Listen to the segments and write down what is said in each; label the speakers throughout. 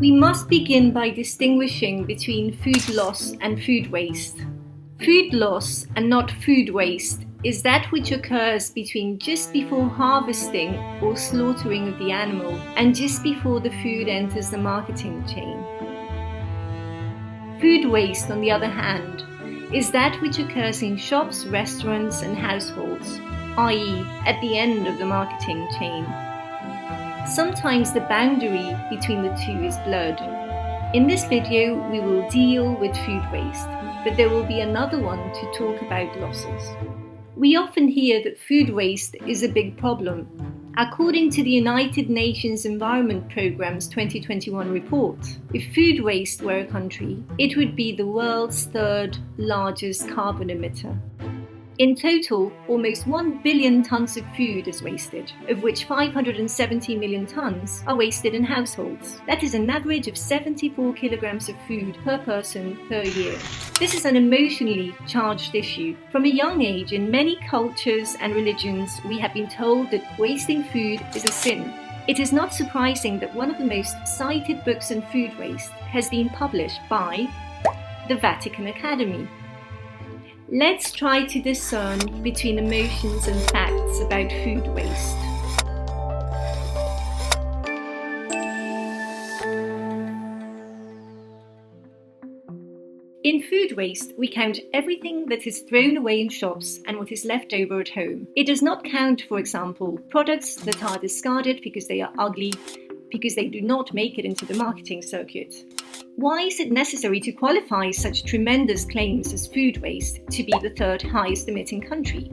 Speaker 1: We must begin by distinguishing between food loss and food waste. Food loss, and not food waste, is that which occurs between just before harvesting or slaughtering of the animal and just before the food enters the marketing chain. Food waste, on the other hand, is that which occurs in shops, restaurants and households, i.e. at the end of the marketing chain. Sometimes the boundary between the two is blurred. In this video, we will deal with food waste, but there will be another one to talk about losses. We often hear that food waste is a big problem. According to the United Nations Environment Programme's 2021 report, if food waste were a country, it would be the world's third largest carbon emitter. In total, almost 1 billion tons of food is wasted, of which 570 million tons are wasted in households. That is an average of 74 kilograms of food per person per year. This is an emotionally charged issue. From a young age, in many cultures and religions, we have been told that wasting food is a sin. It is not surprising that one of the most cited books on food waste has been published by the Vatican Academy. Let's try to discern between emotions and facts about food waste. In food waste, we count everything that is thrown away in shops and what is left over at home. It does not count, for example, products that are discarded because they are ugly, because they do not make it into the marketing circuit. Why is it necessary to qualify such tremendous claims as food waste to be the third highest emitting country?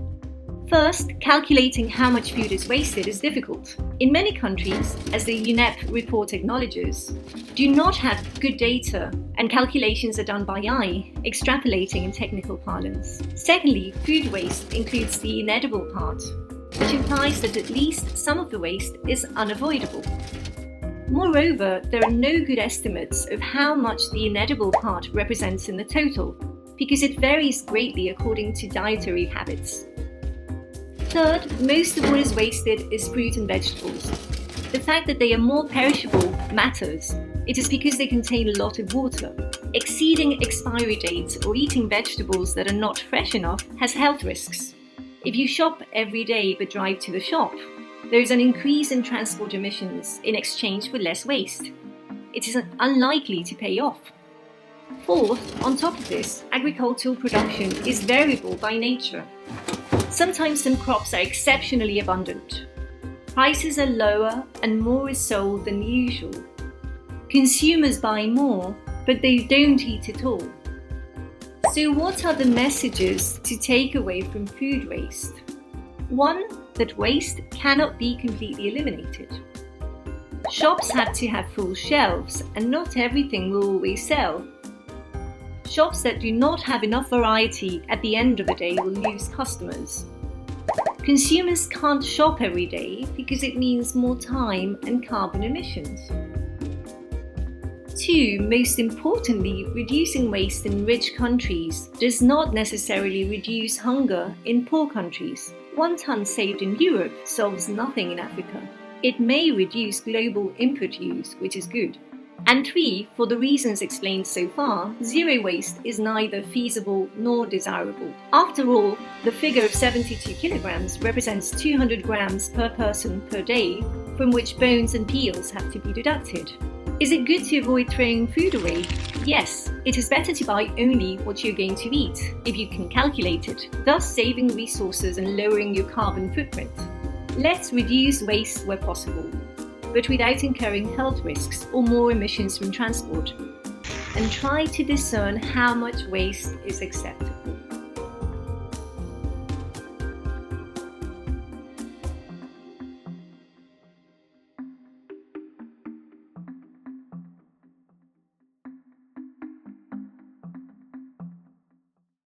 Speaker 1: First, calculating how much food is wasted is difficult. In many countries, as the UNEP report acknowledges, do not have good data and calculations are done by eye, extrapolating in technical parlance. Secondly, food waste includes the inedible part, which implies that at least some of the waste is unavoidable. Moreover, there are no good estimates of how much the inedible part represents in the total, because it varies greatly according to dietary habits. Third, most of what is wasted is fruit and vegetables. The fact that they are more perishable matters. It is because they contain a lot of water. Exceeding expiry dates or eating vegetables that are not fresh enough has health risks. If you shop every day but drive to the shop, there is an increase in transport emissions in exchange for less waste. It is unlikely to pay off. Fourth, on top of this, agricultural production is variable by nature. Sometimes some crops are exceptionally abundant. Prices are lower and more is sold than usual. Consumers buy more, but they don't eat at all. So what are the messages to take away from food waste? 1. That waste cannot be completely eliminated. Shops have to have full shelves, and not everything will always sell. Shops that do not have enough variety at the end of the day will lose customers. Consumers can't shop every day because it means more time and carbon emissions. 2. Most importantly, reducing waste in rich countries does not necessarily reduce hunger in poor countries. 1 ton saved in Europe solves nothing in Africa. It may reduce global input use, which is good. And 3, for the reasons explained so far, zero waste is neither feasible nor desirable. After all, the figure of 72 kilograms represents 200 grams per person per day, from which bones and peels have to be deducted. Is it good to avoid throwing food away? Yes, it is better to buy only what you're going to eat, if you can calculate it, thus saving resources and lowering your carbon footprint. Let's reduce waste where possible, but without incurring health risks or more emissions from transport, and try to discern how much waste is acceptable.